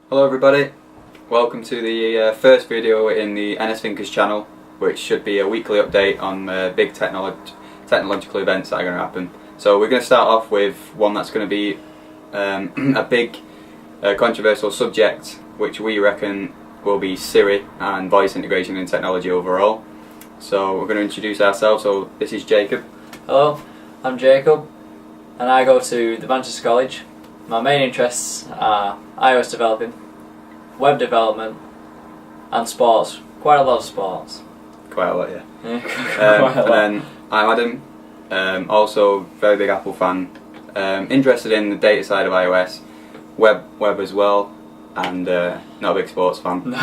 Hello everybody, welcome to the first video in the NSThinkers channel, which should be a weekly update on big technological events that are going to happen. So we're going to start off with one that's going to be a big controversial subject, which we reckon will be Siri and voice integration in technology overall. So we're going to introduce ourselves. So this is Jacob. Hello, I'm Jacob and I go to the Manchester College. My main interests are iOS developing, web development and sports. Quite a lot of sports. Quite a lot, yeah. Quite a lot. And then I'm Adam, also very big Apple fan, interested in the data side of iOS, web as well, and not a big sports fan.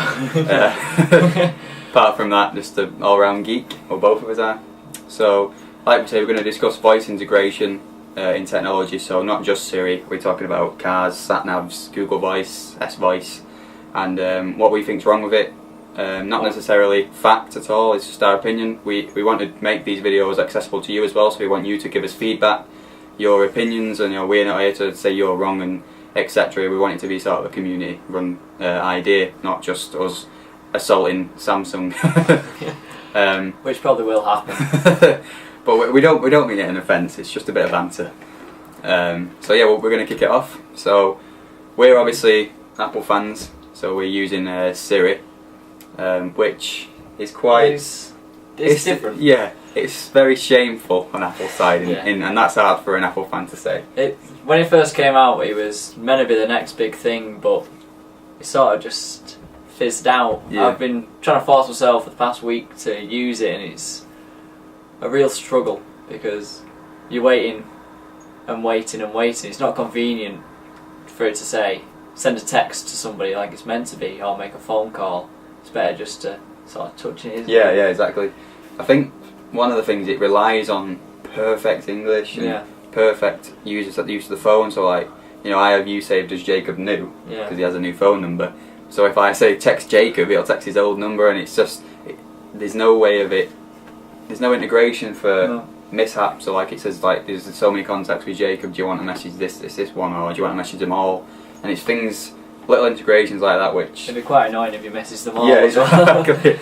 Apart from that, just an all-round geek, or both of us are. So, like we say, we're going to discuss voice integration in technology, so not just Siri, we're talking about cars, sat-navs, Google Voice, S-Voice, and what we think's wrong with it. Not necessarily fact at all, it's just our opinion. We want to make these videos accessible to you as well, so we want you to give us feedback, your opinions, and we're not here to say you're wrong and etc. We want it to be sort of a community run idea, not just us assaulting Samsung. Which probably will happen. But we don't mean it an offence, it's just a bit of banter. So yeah, we're going to kick it off. So we're obviously Apple fans, so we're using Siri, which is quite... It's different. Yeah, it's very shameful on Apple's side, and that's hard for an Apple fan to say. When it first came out, it was meant to be the next big thing, but it sort of just fizzed out. Yeah. I've been trying to force myself for the past week to use it, and it's a real struggle because you're waiting and waiting and waiting. It's not convenient for it to say send a text to somebody like it's meant to be, or make a phone call. It's better just to sort of touch it, isn't it? Yeah, exactly. I think one of the things, it relies on perfect English and perfect use of the phone. So like, I have you saved as Jacob New because he has a new phone number. So if I say text Jacob, he'll text his old number, and it's just there's no way of it. There's no integration for mishaps. So like it says, like there's so many contacts with Jacob. Do you want to message this one, or do you want to message them all? And it's things, little integrations like that, which it'd be quite annoying if you message them all. Yeah, exactly.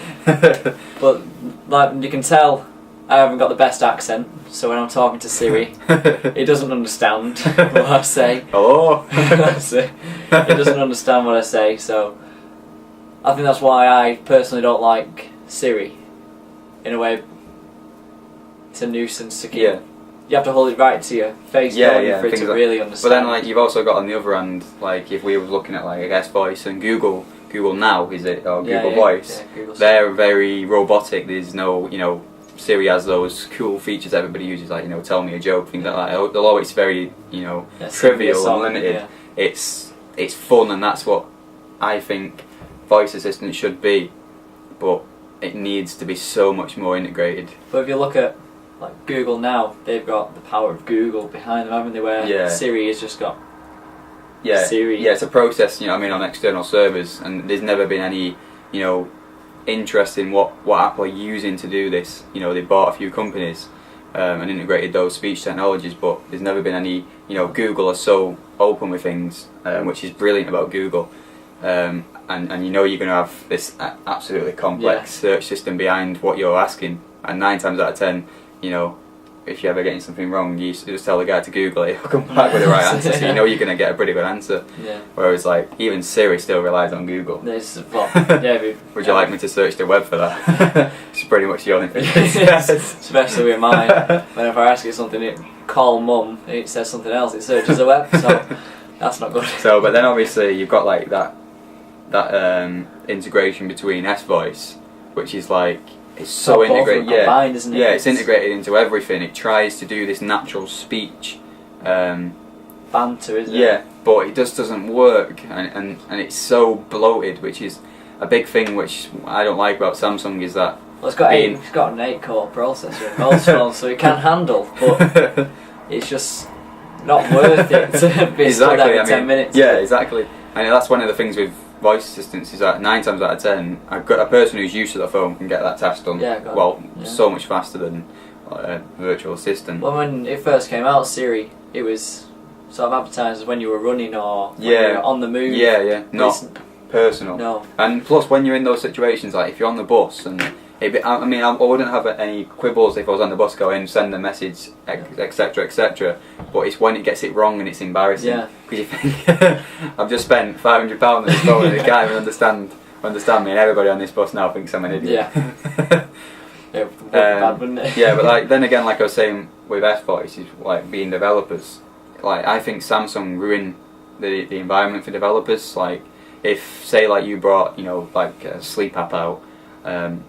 But like you can tell, I haven't got the best accent. So when I'm talking to Siri, it doesn't understand what I say. Hello. It doesn't understand what I say. So I think that's why I personally don't like Siri. In a way, it's a nuisance to keep. Yeah. You have to hold it right to your face, for it to really understand. But then, like, you've also got on the other hand, like, if we were looking at, like, I guess, voice and Google Now, is it, or Google Voice, they're very robotic. There's no, Siri has those cool features everybody uses, like, tell me a joke, things like that. Although it's very, trivial and limited, it's fun, and that's what I think voice assistants should be. But it needs to be so much more integrated. But if you look at like Google Now, they've got the power of Google behind them, haven't they? Where Siri has just got Siri. Yeah, it's a process, on external servers, and there's never been any, interest in what Apple are using to do this. They bought a few companies and integrated those speech technologies, but there's never been any. Google are so open with things, which is brilliant about Google. And you're going to have this absolutely complex search system behind what you're asking, and 9 times out of 10, if you're ever getting something wrong, you just tell the guy to Google it, he'll come back with the right answer, so you're going to get a pretty good answer. Whereas like even Siri still relies on Google. Would you like me to search the web for that? It's pretty much the only thing. Especially with mine, whenever I ask it something, call mum, it says something else, it searches the web, so that's not good. So, but then obviously you've got like that integration between S-Voice, which is like, it's so integrated, combined, isn't it? Yeah, it's integrated into everything. It tries to do this natural speech banter, isn't it? Yeah, but it just doesn't work, and it's so bloated, which is a big thing which I don't like about Samsung, is that it's got an 8-core processor in most phones, so it can handle, but it's just not worth it to be stood every 10 minutes. Yeah, exactly. And that's one of the things with voice assistants, is that 9 times out of 10, a person who's used to the phone can get that task done so much faster than a virtual assistant. Well, when it first came out, Siri, it was sort of advertisers when you were running or when Yeah. you were on the move. Yeah, not It's- personal. No. And plus, when you're in those situations, like if you're on the bus, and I mean, I wouldn't have any quibbles if I was on the bus going, send a message, etc., etc. But it's when it gets it wrong and it's embarrassing. Yeah. Because you think, I've just spent £500 on this phone and they can't even understand me, and everybody on this bus now thinks I'm an idiot. Yeah. It would be bad, wouldn't it? Yeah, but like then again, like I was saying with S-Voice, is like being developers. Like I think Samsung ruined the environment for developers. Like if say like you brought like a sleep app out, 9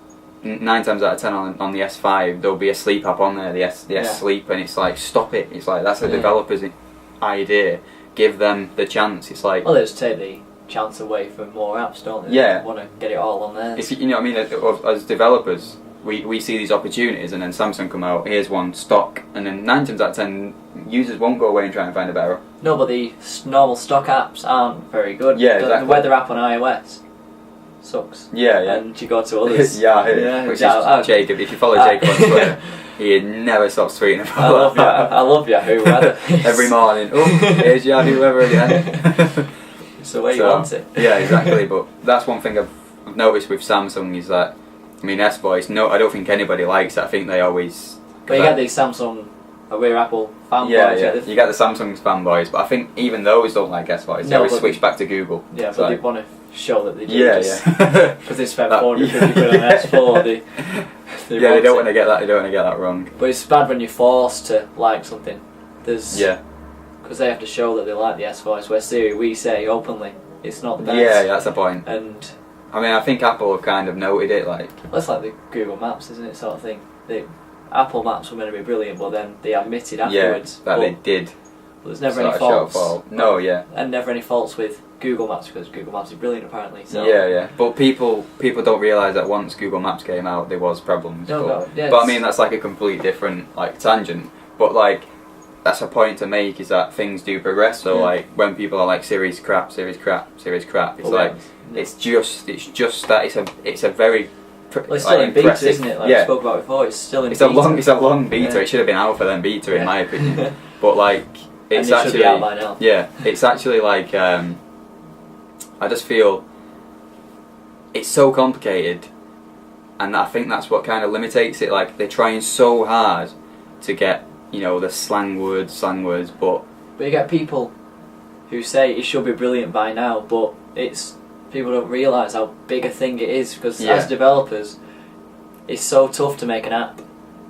times out of 10 on the S5 there'll be a sleep app on there, the S Sleep, and it's like stop it. It's like that's a developer's idea. Give them the chance. It's like well, they just take the chance away from more apps, don't they? Yeah. They want to get it all on there. if you know what I mean, as developers. We see these opportunities, and then Samsung come out, here's one, stock, and then 9 times out of 10 users won't go away and try and find a better. No, but the normal stock apps aren't very good. Yeah, the exactly. weather app on iOS sucks. Yeah. And you go to others. Yeah, which is Jacob. If you follow Jacob on Twitter, he never stops tweeting about I love Yahoo weather. every morning. Oh, here's Yahoo weather again. It's the way you want it. Yeah, exactly. But that's one thing I've noticed with Samsung is that, I mean, S-Voice, no, I don't think anybody likes it. I think they always... But you get these Samsung, we're Apple fanboys. Yeah. You get the Samsung fanboys, but I think even those don't like S-Voice. They always switch back to Google. Yeah, but they want to show that they do. Yeah. Because they spent 450 quid on S4. They don't want to get that. They don't want to get that wrong. But it's bad when you're forced to like something. Because they have to show that they like the S-Voice. Where Siri, we say openly, it's not the best. Yeah, that's the point. And I mean, I think Apple have kind of noted it, like... That's like the Google Maps, isn't it, sort of thing? The Apple Maps were meant to be brilliant, but then they admitted afterwards. Yeah, that they did. But there's never any faults. No, yeah. And never any faults with Google Maps, because Google Maps is brilliant, apparently. So. Yeah. But people don't realise that once Google Maps came out, there was problems. But I mean, that's like a complete different, like, tangent. But, like, that's a point to make, is that things do progress. So, like, when people are like, Siri's crap, it's like... It's just that it's a very well, it's still in beta, isn't it? Like we spoke about before, it's still in beta. It's a long beta. It should have been alpha then beta in my opinion. But like it's and it actually should be out by now. Yeah, it's actually like I just feel it's so complicated, and I think that's what kind of limitates it. Like they're trying so hard to get the slang words, but you get people who say it should be brilliant by now, but people don't realise how big a thing it is, because as developers it's so tough to make an app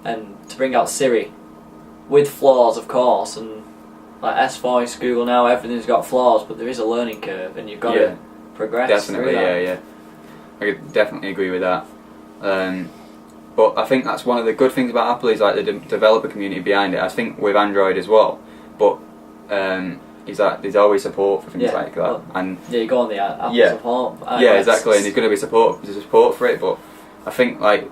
and to bring out Siri with flaws, of course, and like S-Voice, Google now, everything's got flaws, but there is a learning curve and you've got to progress. Definitely, through that. yeah. I could definitely agree with that. But I think that's one of the good things about Apple is like the developer community behind it. I think with Android as well, but is that there's always support for things like that. Well, and you go on the Apple support. Yeah, exactly, and there's going to be support for it. But I think like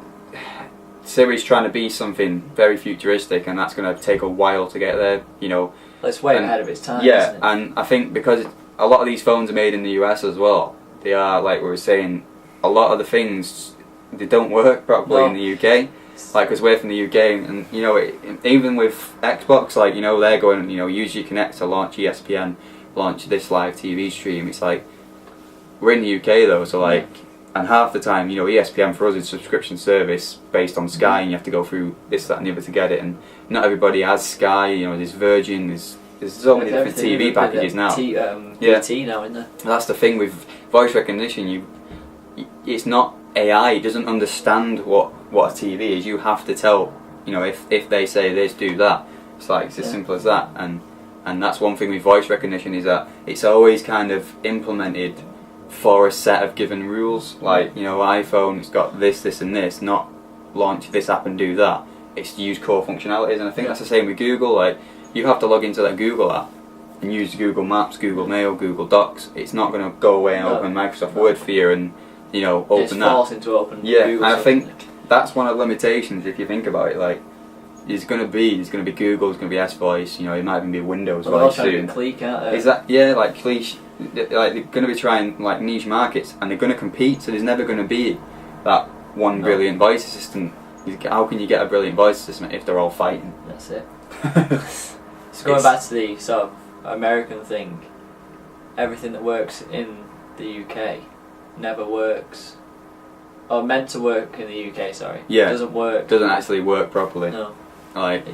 Siri's trying to be something very futuristic, and that's going to take a while to get there. It's way ahead of its time. Yeah, isn't it? and I think because a lot of these phones are made in the US as well, they are, like we were saying, a lot of the things they don't work properly in the UK. Like, because we're from the UK, and even with Xbox, like they're going, use your Connect to launch ESPN, launch this live TV stream. It's like we're in the UK though, so like, and half the time, ESPN for us is a subscription service based on Sky, and you have to go through this, that, and the other to get it. And not everybody has Sky. There's Virgin. There's so many different TV packages now. BT now, isn't there? That's the thing with voice recognition. It's not AI. It doesn't understand what a TV is. You have to tell, if they say this, do that. It's like it's as simple as that. And that's one thing with voice recognition, is that it's always kind of implemented for a set of given rules. Like iPhone, it's got this, and this. Not launch this app and do that. It's to use core functionalities, and I think that's the same with Google. Like you have to log into that Google app and use Google Maps, Google Mail, Google Docs. It's not going to go away and open Microsoft Word for you and open it's that. forcing to open Yeah, Google, and I think that's one of the limitations if you think about it. Like, there's going to be Google, there's going to be S-Voice. It might even be Windows very soon. Clique, aren't they? Is that like cliché? Like they're going to be trying like niche markets, and they're going to compete. So there's never going to be that one brilliant voice assistant. How can you get a brilliant voice assistant if they're all fighting? That's it. So going back to the sort of American thing. Everything that works in the UK never works, or meant to work in the UK. Sorry, doesn't work. Doesn't actually work properly. No, like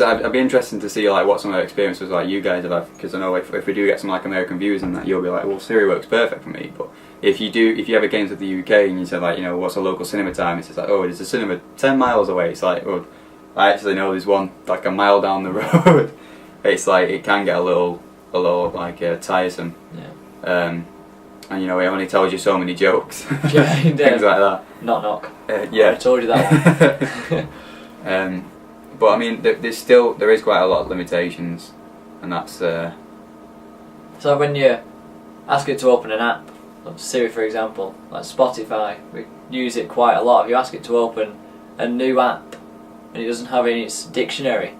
I'd be interested to see like what some of the experiences like you guys have had, because I know if we do get some like American viewers and that, you'll be like, well, Siri works perfect for me. But if you ever came to the UK and you said like, you know, what's a local cinema time? It's just like, oh, there's a cinema 10 miles away. It's like, oh, I actually know there's one like a mile down the road. It's like it can get a little like tiresome. Yeah. And you know, it only tells you so many jokes. Yeah, things like that. Knock. Yeah. I told you that one. But I mean, there is quite a lot of limitations, and that's. So when you ask it to open an app, like Siri for example, like Spotify, we use it quite a lot. If you ask it to open a new app and it doesn't have in its dictionary,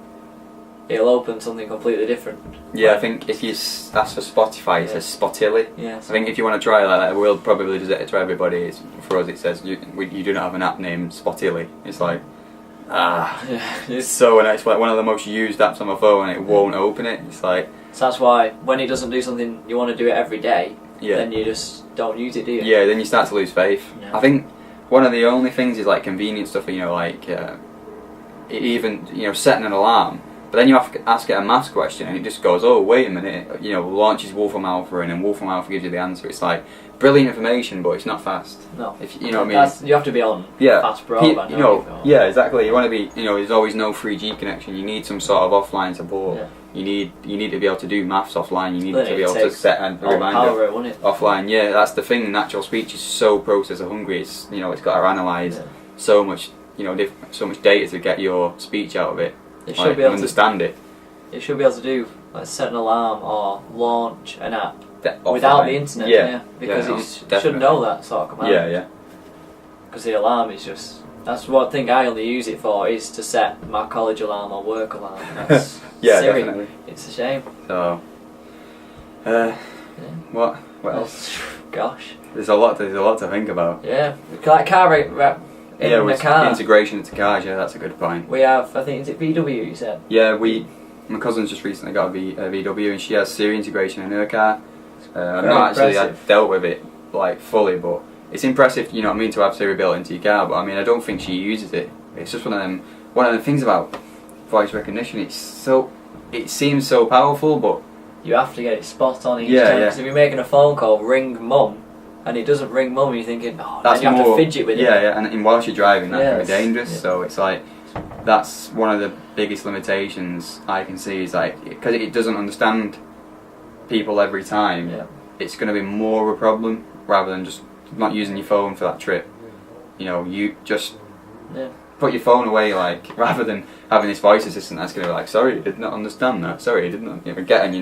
it'll open something completely different. Yeah, I think if you ask for Spotify, it says Spotilly. Yes. I think if you want to try like that, we'll probably does it to everybody. For us, it says you do not have an app named Spotilly. It's like. It's so nice. It's like one of the most used apps on my phone, and it won't open it. It's like. So that's why when it doesn't do something you want to do it every day, then you just don't use it, do you? Yeah, then you start to lose faith. Yeah. I think one of the only things is like convenient stuff. You know, like even setting an alarm. But then you have to ask it a maths question, and it just goes, oh wait a minute, launches Wolfram Alpha, and then Wolfram Alpha gives you the answer. It's like brilliant information, but it's not fast. No. If you know what I mean. You have to be on fast broadband. Yeah, exactly. You want to be. There's always no 3G connection. You need some sort of offline support. Yeah. You need to be able to do maths offline. You need to be able to set a reminder offline. Yeah, that's the thing. Natural speech is so processor hungry. It's it's got to analyse so much so much data to get your speech out of it. It should be able to understand it. It should be able to do like set an alarm or launch an app Offline. without the internet. Yeah, because it should know that sort of command. Yeah. Because the alarm is just. That's one thing I only use it for, is to set my college alarm or work alarm. That's Siri. Definitely. It's a shame. So, what else? Gosh. There's a lot to think about. Yeah, like car in the car. Integration into cars. Yeah, that's a good point. We have, I think, is it VW? You said. Yeah, my cousin's just recently got a VW, and she has Siri integration in her car. I've not actually dealt with it like fully, but. It's impressive, you know what I mean, to have Siri built into your car, but I mean, I don't think she uses it. It's just one of the things about voice recognition. It seems so powerful, but you have to get it spot on each time. Because if you're making a phone call, ring mum, and it doesn't ring mum, you're thinking, that's you have to fidget with it. Yeah, and whilst you're driving, that can be dangerous. Yeah. So it's like that's one of the biggest limitations I can see is like because it doesn't understand people every time. Yeah. It's going to be more of a problem rather than just not using your phone for that trip. You just put your phone away, like rather than having this voice assistant that's going to be like, sorry, I did not understand that. Sorry, I didn't get it. And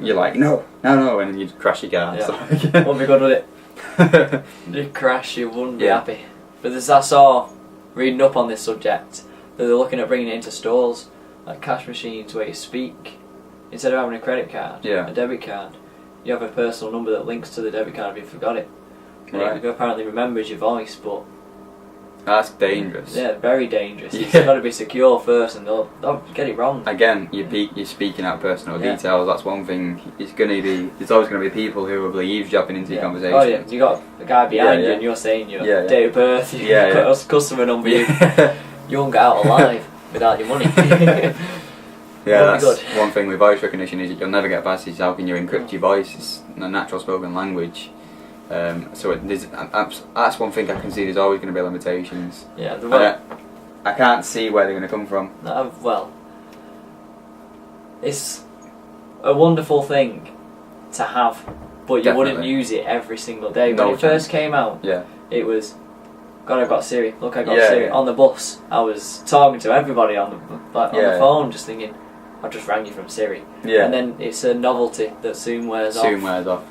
you're like, no, and then you crash your car. Yeah. Won't be good with it. You crash, you wouldn't be happy. But I saw reading up on this subject that they're looking at bringing it into stores, like cash machines where you speak instead of having a credit card, a debit card. You have a personal number that links to the debit card if you forgot it. It apparently remembers your voice, but that's dangerous. Yeah, very dangerous. It's got to be secure first, and they'll get it wrong. Again, you're speaking out personal details. That's one thing. There's always going to be people who will be eavesdropping into your conversation. Oh yeah, you got a guy behind you, and you're saying your date of birth, your customer number. You won't get out alive without your money. That's one thing with voice recognition is you'll never get past is how can you encrypt your voice? It's a natural spoken language. So that's one thing I can see. There's always going to be limitations. Yeah, I can't see where they're going to come from. Well, it's a wonderful thing to have, but you wouldn't use it every single day. When it first came out, it was, God, I've got Siri. Look, I got Siri. On the bus, I was talking to everybody on the phone, just thinking, I just rang you from Siri. Yeah. And then it's a novelty that soon wears off.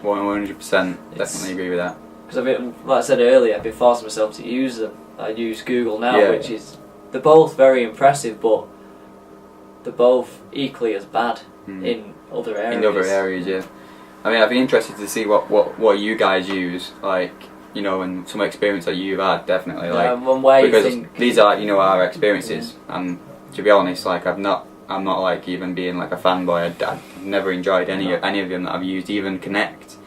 100%, definitely agree with that. Because like I said earlier, I've been forcing myself to use them. I use Google now, which is, they're both very impressive, but they're both equally as bad in other areas. In other areas, yeah. I mean, I'd be interested to see what you guys use, like, and some experience that you've had, definitely. Like, one way because these are, our experiences, and to be honest, like, I've not I'm not like even being like a fanboy. I've never enjoyed any of them that I've used. Even Connect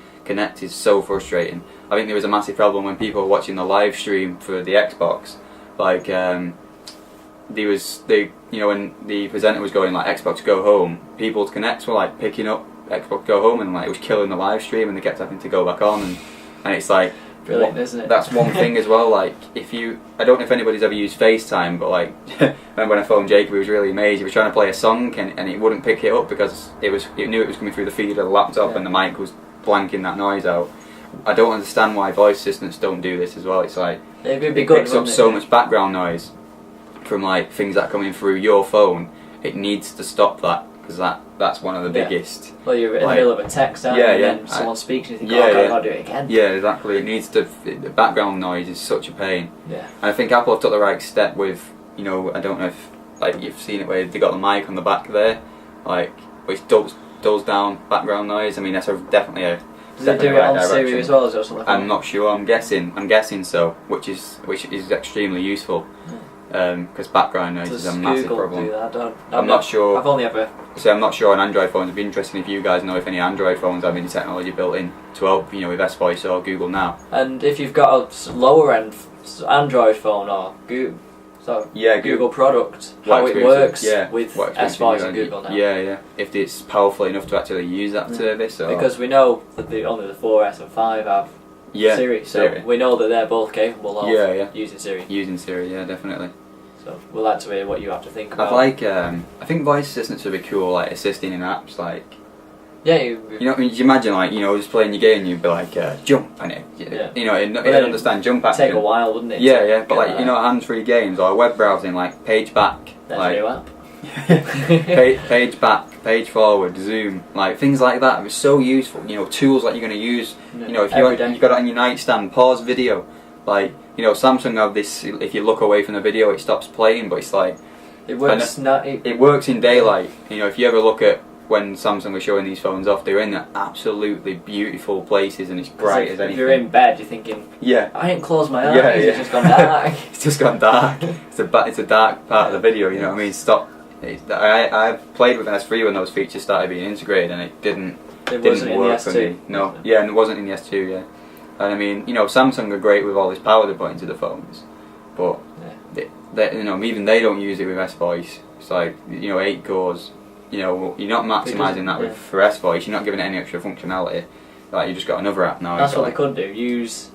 is so frustrating. I think there was a massive problem when people were watching the live stream for the Xbox. Like when the presenter was going like Xbox Go Home, people's Connects were like picking up Xbox Go Home, and like it was killing the live stream, and they kept having to go back on, and it's like brilliant, isn't it? That's one thing as well. Like I don't know if anybody's ever used FaceTime, but like remember when I phoned Jacob, he was really amazed. He was trying to play a song and it wouldn't pick it up because it knew it was coming through the feed of the laptop, and the mic was blanking that noise out. I don't understand why voice assistants don't do this as well. It's like it picks up so much background noise from like things that are coming through your phone. It needs to stop that, because that's one of the biggest. Well, you're in the middle of a text, and then someone speaks and you think, I've got to do it again. Yeah, exactly. It needs to. The background noise is such a pain. Yeah. And I think Apple have took the right step with, I don't know if like you've seen it where they got the mic on the back there, like which dulls down background noise. I mean, that's definitely a. Does it do it on Siri as well as something? I'm not sure. I'm guessing so, which is extremely useful. Because background noise is a massive problem. Do that? I'm not sure. I've only ever. So I'm not sure on Android phones. It'd be interesting if you guys know if any Android phones have any technology built in to help, with S Voice or Google Now. And if you've got a lower end Android phone or Google product, how it works with S Voice and Google Now. Yeah. If it's powerful enough to actually use that service. Or because we know that only the 4S and 5 have Siri, so we know that they're both capable of using Siri. Using Siri, yeah, definitely. So we'll like to hear what you have to think about. I think voice assistants would be cool, like assisting in apps, like. Yeah, you imagine like just playing your game, and you'd be like jump, and it understand jump action. Take a while, wouldn't it? Yeah, but like hands-free games or web browsing, like page back, There's a new app. page back, page forward, zoom, like things like that. It was so useful. Tools that you're going to use. If you've got it on your nightstand, pause video. Like Samsung have this. If you look away from the video, it stops playing. But it's like it works. It works in daylight. If you ever look at when Samsung were showing these phones off, they're in absolutely beautiful places, and it's bright as anything. If you're in bed, you're thinking, I ain't closed my eyes. It's just gone dark. It's just gone dark. It's a dark part of the video. You know what I mean? Stop. I've played with S3 when those features started being integrated, and it didn't work for me. No, and it wasn't in the S2. Yeah, and I mean, Samsung are great with all this power they put into the phones, but even they don't use it with S Voice. It's like 8 cores. You're not maximising that for S Voice. You're not giving it any extra functionality. Like you just got another app now. That's what they could do. Use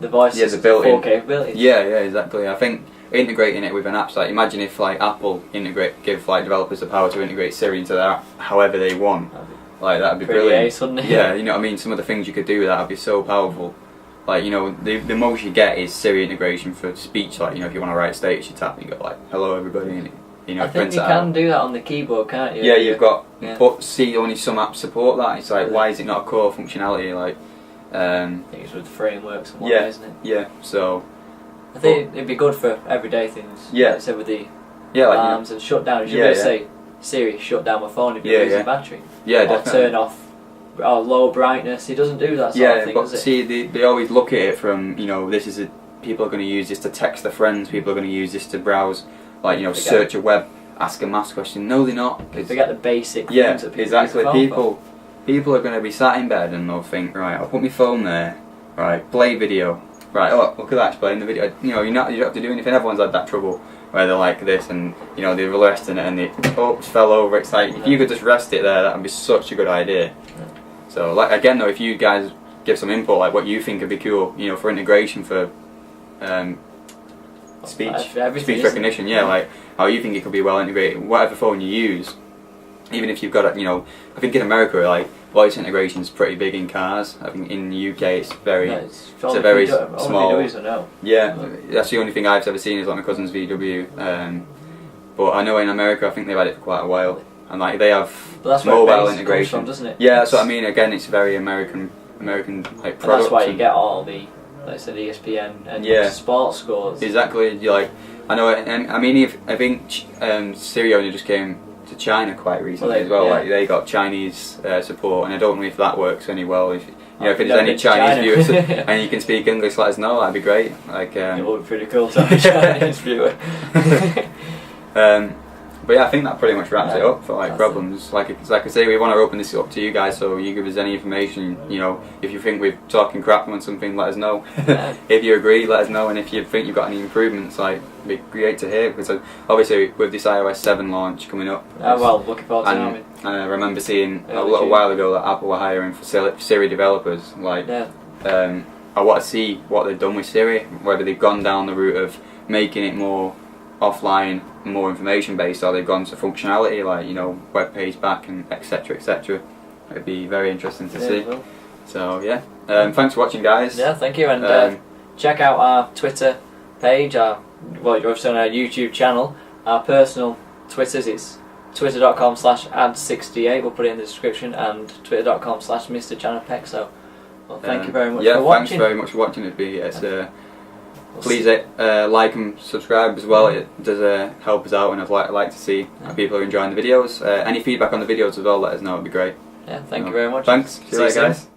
the voice the built-in capabilities. Yeah, exactly. I think integrating it with an app, like imagine if like Apple give like developers the power to integrate Siri into their app however they want. Like that'd be brilliant. Ace, wouldn't it? Yeah, you know what I mean. Some of the things you could do with that would be so powerful. Like the most you get is Siri integration for speech. Like if you want to write a status, you tap, you go like hello everybody, and I think you can do that on the keyboard, can't you? Yeah, you've got. But see, only some apps support that. It's like why is it not a core functionality? Like I think it's with frameworks and whatnot, isn't it? Yeah. So I think it'd be good for everyday things. Yeah. Like I said with the alarms and shut down. You should say Siri, shut down my phone if you're losing battery. Yeah, or definitely. Turn off low brightness. He doesn't do that sort of thing, but does it? see, they always look at it from people are going to use this to text their friends. People are going to use this to browse, like search a web, ask a maths question. No, they're not. They get the basic. Things that exactly. People are going to be sat in bed and they'll think, right, I'll put my phone there, right, play video, right. Oh, look at that, it's playing the video. You don't have to do anything. Everyone's had that trouble where they're like this, and they're resting it and it fell over. It's like if you could just rest it there, that would be such a good idea. So, like again, though, if you guys give some input, like what you think would be cool, for integration for speech recognition, like how you think it could be well integrated, whatever phone you use, even if you've got I think in America, like voice integration is pretty big in cars. I think in the UK it's very, it's a very small. Yeah, that's the only thing I've ever seen is like my cousin's VW. But I know in America, I think they've had it for quite a while. And like they have mobile integration, from, doesn't it? Yeah, that's what I mean. Again, it's a very American like product. And that's why you get all the, like I said, ESPN and sports scores. Exactly. I know. And I mean, I think Siri only just came to China quite recently as well. Like they got Chinese support, and I don't know if that works any well. If if there's any Chinese viewers and you can speak English, let us know. That'd be great. Like it would be pretty cool to have a Chinese viewer. But yeah, I think that pretty much wraps it up for like That's problems. Like I say, we want to open this up to you guys, so you give us any information. You know, if you think we're talking crap on something, let us know. If you agree, let us know, and if you think you've got any improvements, like, it'd be great to hear. Because obviously with this iOS 7 launch coming up, well, looking forward to it. And I remember seeing a little while ago that Apple were hiring for Siri developers. Like, I want to see what they've done with Siri, whether they've gone down the route of making it more offline, more information based, or they've gone to functionality like, you know, web page back and etc. etc. It'd be very interesting to see. So yeah, thanks for watching, guys. Yeah, thank you, and check out our Twitter page, you're obviously on our YouTube channel. Our personal Twitters, it's twitter.com/ad68, we'll put it in the description, and twitter.com/MrChannelPeck. So well, thank you very much for watching. Yeah, thanks very much for watching. Please like and subscribe as well. It does help us out, and I'd like to see how people are enjoying the videos. Any feedback on the videos as well, let us know. It'd be great. Yeah, thank you very much. Thanks. See you later, guys.